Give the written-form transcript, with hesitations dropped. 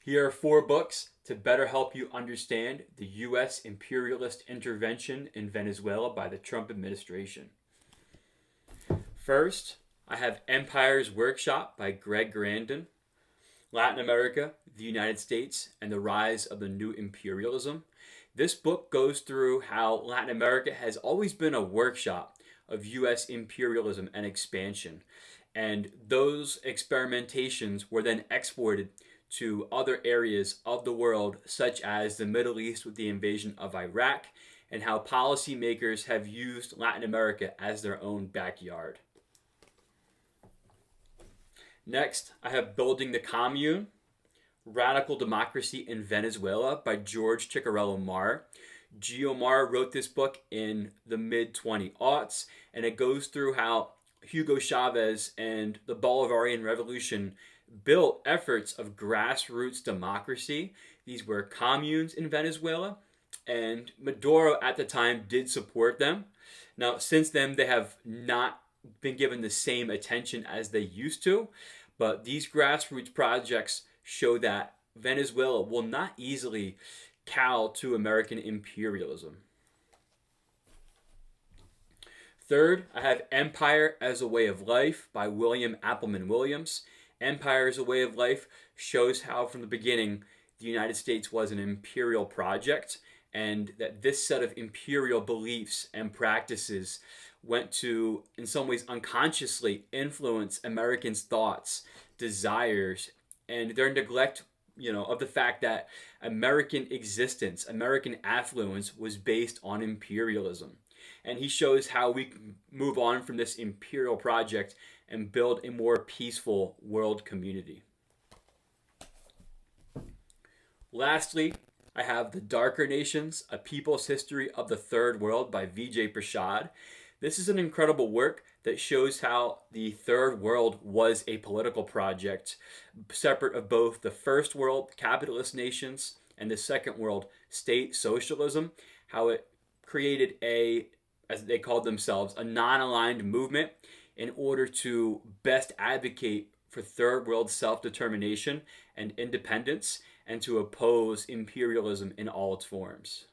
Here are 4 books to better help you understand the U.S. imperialist intervention in Venezuela by the Trump administration. First, I have Empire's Workshop by Greg Grandin, Latin America, the United States, and the Rise of the New Imperialism. This book goes through how Latin America has always been a workshop of U.S. imperialism and expansion. And those experimentations were then exported to other areas of the world, such as the Middle East with the invasion of Iraq, and how policymakers have used Latin America as their own backyard. Next, I have Building the Commune, Radical Democracy in Venezuela by George Chicarello Marr. Gio Marr wrote this book in the mid-2000s, and it goes through how Hugo Chavez and the Bolivarian Revolution built efforts of grassroots democracy. These were communes in Venezuela, and Maduro at the time did support them. Now, since then, they have not been given the same attention as they used to, but these grassroots projects show that Venezuela will not easily cow to American imperialism. Third, I have Empire as a Way of Life by William Appleman Williams. Empire as a Way of Life shows how, from the beginning, the United States was an imperial project, and that this set of imperial beliefs and practices went to, in some ways unconsciously, influence Americans' thoughts, desires, and their neglect, of the fact that American existence, American affluence was based on imperialism. And he shows how we can move on from this imperial project and build a more peaceful world community. Lastly, I have The Darker Nations, A People's History of the Third World by Vijay Prashad. This is an incredible work that shows how the Third World was a political project, separate of both the First World capitalist nations and the Second World state socialism, how it created as they called themselves, a non-aligned movement in order to best advocate for Third World self-determination and independence, and to oppose imperialism in all its forms.